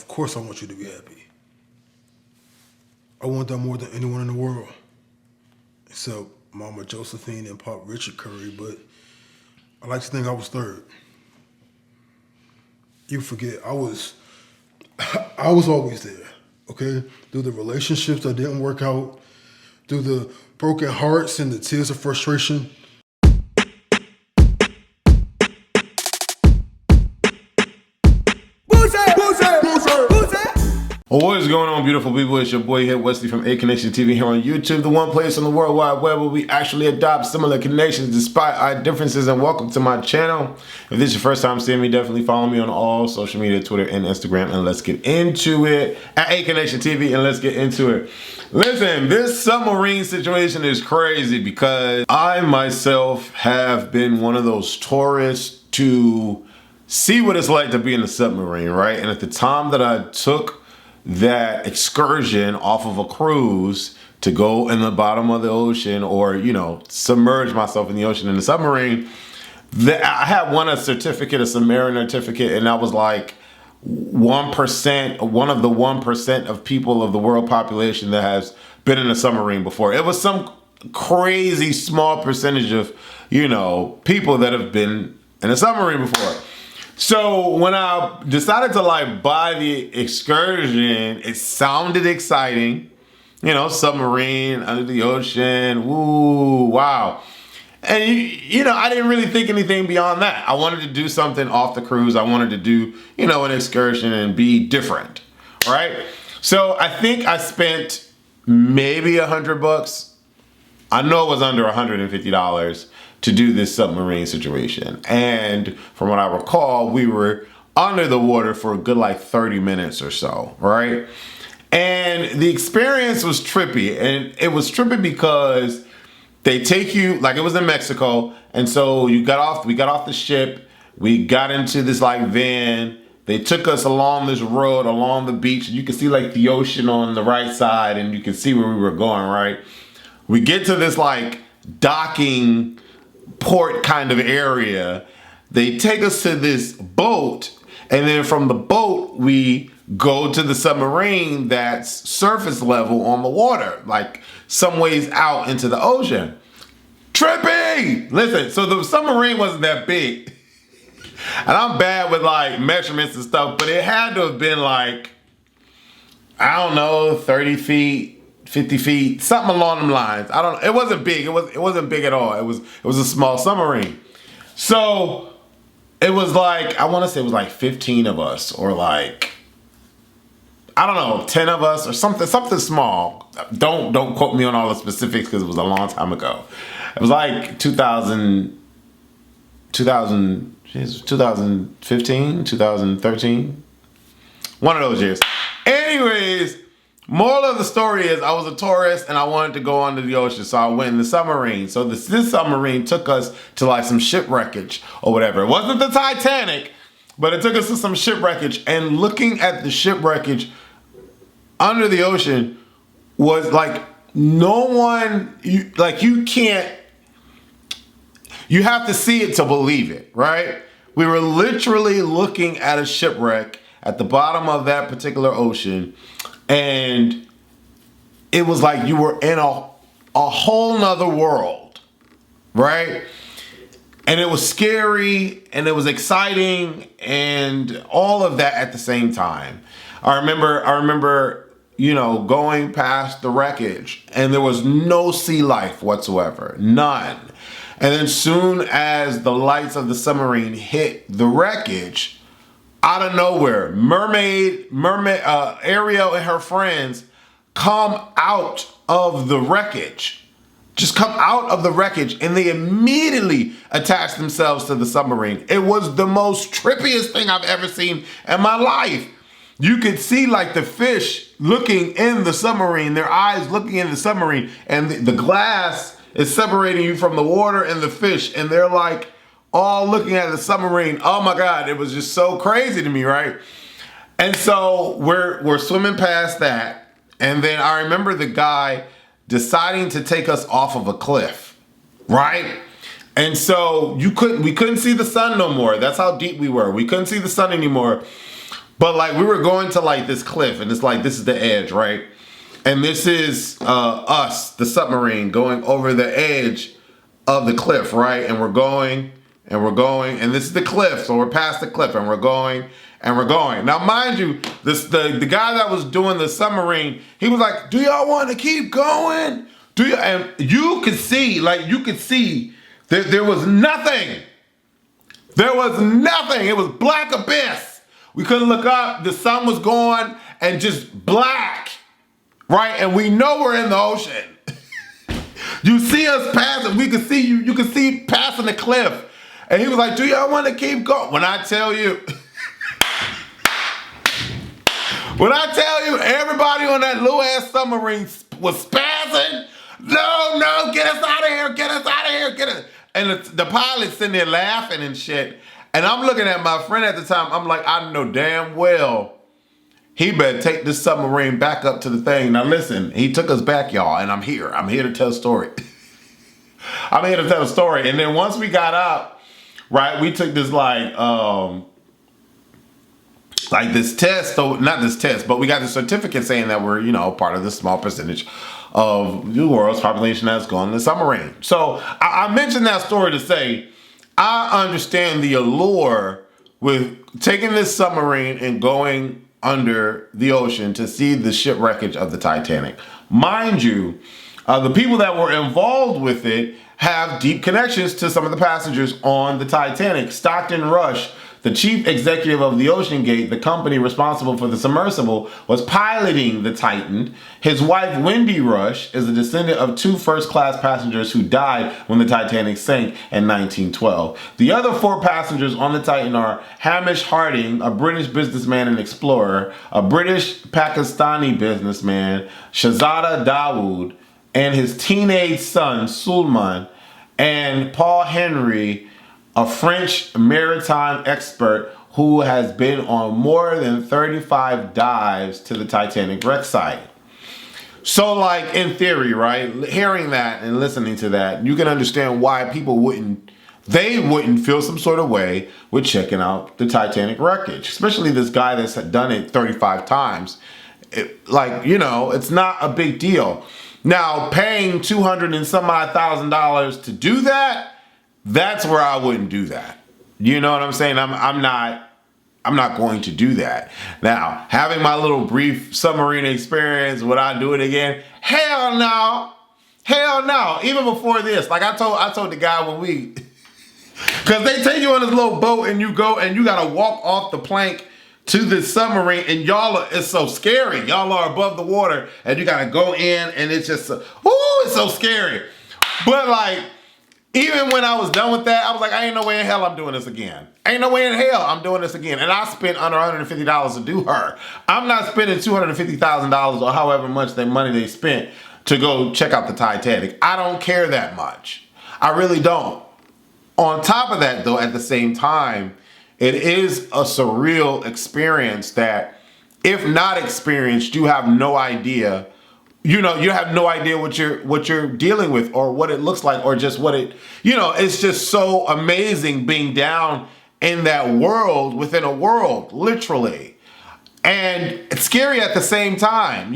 Of course I want you to be happy. I want that more than anyone in the world. Except Mama Josephine and Pop Richard Curry, but I like to think I was third. You forget, I was always there, okay? Through the relationships that didn't work out, through the broken hearts and the tears of frustration. Well, what is going on, beautiful people? It's your boy here, Wesley from A Connection TV here on YouTube, the one place on the World Wide Web where we actually adopt similar connections despite our differences. And welcome to my channel. If this is your first time seeing me, definitely follow me on all social media, Twitter and Instagram, and let's get into it at A Connection TV, and let's get into it. Listen, this submarine situation is crazy because I myself have been one of those tourists to see what it's like to be in a submarine, right? And at the time that I took that excursion off of a cruise to go in the bottom of the ocean, or, you know, submerge myself in the ocean in a submarine, I had won a certificate, a submarine certificate, and I was like 1%, one of the 1% of people of the world population that has been in a submarine before. It was some crazy small percentage of, you know, people that have been in a submarine before. So when I decided to like buy the excursion, it sounded exciting, you know, submarine under the ocean, woo, wow. And you know, I didn't really think anything beyond that. I wanted to do something off the cruise. I wanted to do, you know, an excursion and be different, right? So I think I spent maybe $100. I know it was under $150 to do this submarine situation. And from what I recall, we were under the water for a good like 30 minutes or so, right? And the experience was trippy. And it was trippy because they take you, like it was in Mexico. And so we got off the ship, we got into this like van. They took us along this road, along the beach. You can see like the ocean on the right side, and you can see where we were going, right? We get to this like docking port kind of area. They take us to this boat, and then from the boat we go to the submarine that's surface level on the water, like some ways out into the ocean. Trippy! Listen, so the submarine wasn't that big, and I'm bad with like measurements and stuff, but it had to have been like, I don't know, 30 feet, 50 feet, something along them lines. I don't know. It wasn't big. It wasn't big at all. It was a small submarine. So it was like, I want to say it was like 15 of us, or like, I don't know, 10 of us or something small. Don't quote me on all the specifics because it was a long time ago. It was like 2015, 2013, one of those years. Anyways, moral of the story is I was a tourist and I wanted to go under the ocean, so I went in the submarine. So this submarine took us to like some shipwreckage or whatever. It wasn't the Titanic, but it took us to some shipwreckage. And looking at the shipwreckage under the ocean was like, no one, you have to see it to believe it, right? We were literally looking at a shipwreck at the bottom of that particular ocean. And it was like you were in a whole nother world, right? And it was scary and it was exciting and all of that at the same time. I remember, you know, going past the wreckage and there was no sea life whatsoever, none. And then soon as the lights of the submarine hit the wreckage, out of nowhere, mermaid, Ariel and her friends come out of the wreckage. Just come out of the wreckage, and they immediately attach themselves to the submarine. It was the most trippiest thing I've ever seen in my life. You could see like the fish looking in the submarine, their eyes looking in the submarine, and the glass is separating you from the water and the fish, and they're like all looking at the submarine. Oh my God, it was just so crazy to me, right? And so we're swimming past that, and then I remember the guy deciding to take us off of a cliff, right? And so we couldn't see the sun no more. That's how deep we were. We couldn't see the sun anymore. But like we were going to like this cliff, and it's like this is the edge, right? And this is us, the submarine, going over the edge of the cliff, right? And we're going, and we're going, and this is the cliff, so we're past the cliff, and we're going, and we're going. Now, mind you, the guy that was doing the submarine, he was like, "Do y'all want to keep going? Do you?" And you could see, there was nothing. There was nothing. It was black abyss. We couldn't look up. The sun was going, and just black, right? And we know we're in the ocean. You see us passing. We could see you. You could see passing the cliff. And he was like, "Do y'all want to keep going?" When I tell you, everybody on that little ass submarine was spazzing. No, get us out of here, get us out of here, get us. And the pilot's sitting there laughing and shit. And I'm looking at my friend at the time. I'm like, I know damn well he better take this submarine back up to the thing. Now listen, he took us back, y'all, and I'm here. I'm here to tell a story. I'm here to tell a story. And then once we got up, right, we took this like this test, so not this test, but we got the certificate saying that we're, part of this small percentage of the world's population that's gone in the submarine. So I mentioned that story to say, I understand the allure with taking this submarine and going under the ocean to see the shipwreckage of the Titanic. Mind you, the people that were involved with it have deep connections to some of the passengers on the Titanic. Stockton Rush, the chief executive of the Ocean Gate, the company responsible for the submersible, was piloting the Titan. His wife, Wendy Rush, is a descendant of 2 first-class passengers who died when the Titanic sank in 1912. The other 4 passengers on the Titan are Hamish Harding, a British businessman and explorer, a British Pakistani businessman, Shahzada Dawood, and his teenage son, Sulman, and Paul Henry, a French maritime expert who has been on more than 35 dives to the Titanic wreck site. So like in theory, right, hearing that and listening to that, you can understand why people wouldn't feel some sort of way with checking out the Titanic wreckage, especially this guy that's done it 35 times. It's not a big deal. Now, paying $200 and some odd $1,000 to do that, that's where I wouldn't do that. You know what I'm saying? I'm not going to do that. Now, having my little brief submarine experience, would I do it again? Hell no. Hell no. Even before this, like I told the guy when we, because they take you on this little boat and you go and you gotta walk off the plank to this submarine, and it's so scary. Y'all are above the water and you gotta go in, and it's just, it's so scary. But like, even when I was done with that, I was like, I ain't no way in hell I'm doing this again. Ain't no way in hell I'm doing this again. And I spent under $150 to do her. I'm not spending $250,000 or however much that money they spent to go check out the Titanic. I don't care that much. I really don't. On top of that, though, at the same time, it is a surreal experience that, if not experienced, you have no idea. You have no idea what you're dealing with, or what it looks like, or just what it, it's just so amazing being down in that world within a world, literally. And it's scary at the same time,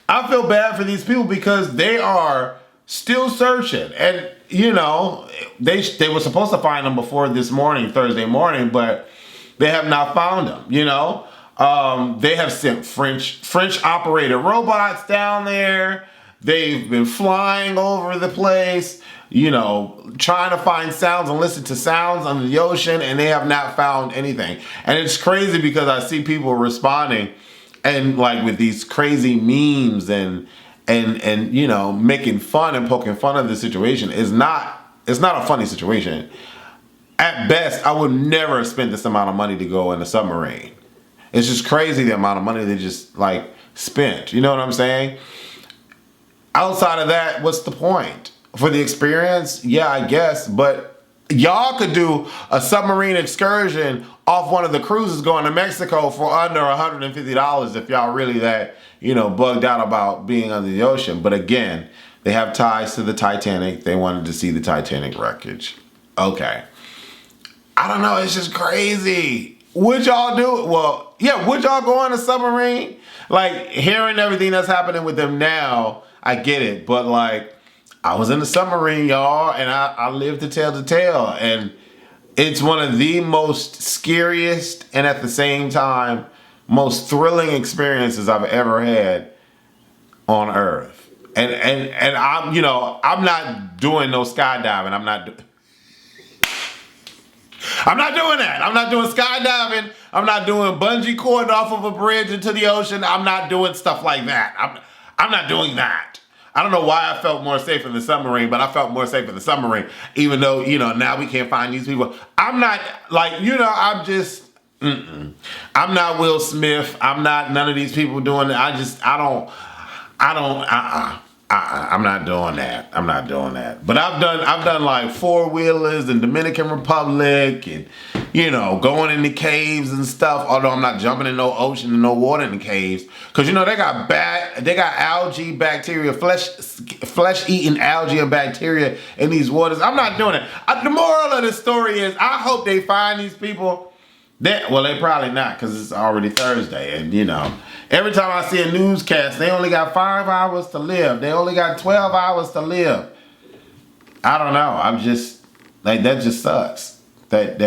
I feel bad for these people because they are still searching. And, they were supposed to find them before this morning, Thursday morning, but they have not found them, They have sent French operated robots down there. They've been flying over the place, trying to find sounds and listen to sounds under the ocean, and they have not found anything. And it's crazy because I see people responding and like with these crazy memes and making fun and poking fun of the situation. It's not a funny situation. At best, I would never spend this amount of money to go in a submarine. It's just crazy the amount of money they just like spent. You know what I'm saying? Outside of that, what's the point? For the experience? Yeah, I guess. But y'all could do a submarine excursion off one of the cruises going to Mexico for under $150 if y'all really that, bugged out about being under the ocean. But again, they have ties to the Titanic. They wanted to see the Titanic wreckage. Okay. I don't know. It's just crazy. would y'all do it? Well, yeah, would y'all go on a submarine? Like, hearing everything that's happening with them now, I get it. But, like, I was in a submarine, y'all, and I lived to tell the tale. And it's one of the most scariest and at the same time most thrilling experiences I've ever had on Earth. And I'm, you know, I'm not doing no skydiving. I'm not doing that. I'm not doing skydiving. I'm not doing bungee cord off of a bridge into the ocean. I'm not doing stuff like that. I'm not doing that. I don't know why I felt more safe in the submarine, but I felt more safe in the submarine, even though, you know, now we can't find these people. I'm not, like, you know, I'm just, I'm not Will Smith. I'm not none of these people doing it. I'm not doing that. I'm not doing that. But I've done like four-wheelers in Dominican Republic and, you know, going in the caves and stuff. Although I'm not jumping in no ocean and no water in the caves. Cause you know, they got algae, bacteria, flesh-eating algae and bacteria in these waters. I'm not doing it. The moral of the story is I hope they find these people. Well, they probably not, because it's already Thursday. And, you know, every time I see a newscast, they only got 5 hours to live. They only got 12 hours to live. I don't know. I'm just, like, that just sucks. That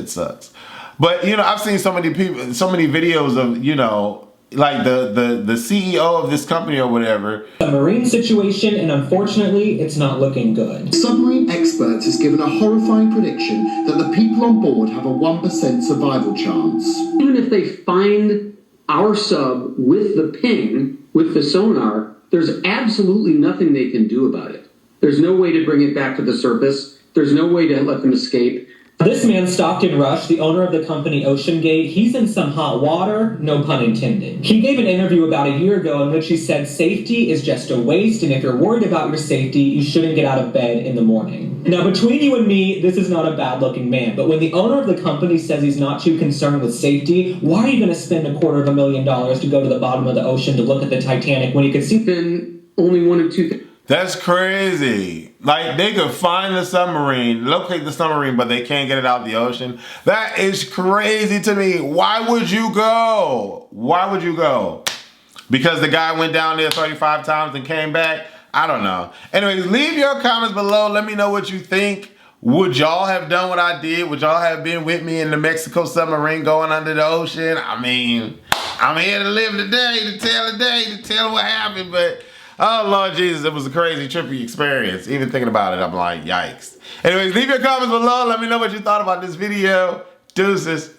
sucks. But, you know, I've seen so many people, so many videos of, you know, like the CEO of this company or whatever. A marine situation, and unfortunately, it's not looking good. Submarine experts has given a horrifying prediction that the people on board have a 1% survival chance. Even if they find our sub with the ping, with the sonar, there's absolutely nothing they can do about it. There's no way to bring it back to the surface. There's no way to let them escape. This man, Stockton Rush, the owner of the company Ocean Gate, he's in some hot water, no pun intended. He gave an interview about a year ago in which he said safety is just a waste, and if you're worried about your safety, you shouldn't get out of bed in the morning. Now, between you and me, this is not a bad-looking man, but when the owner of the company says he's not too concerned with safety, why are you going to spend $250,000 to go to the bottom of the ocean to look at the Titanic when you could see... Then only one of two things. That's crazy. Like, they could find the submarine, locate the submarine, but they can't get it out of the ocean. That is crazy to me. Why would you go? Why would you go? Because the guy went down there 35 times and came back? I don't know. Anyways, leave your comments below. Let me know what you think. Would y'all have done what I did? Would y'all have been with me in the Mexico submarine going under the ocean? I mean, I'm here to live the day, to tell what happened, but... oh, Lord Jesus, it was a crazy, trippy experience. Even thinking about it, I'm like, yikes. Anyways, leave your comments below. Let me know what you thought about this video. Deuces.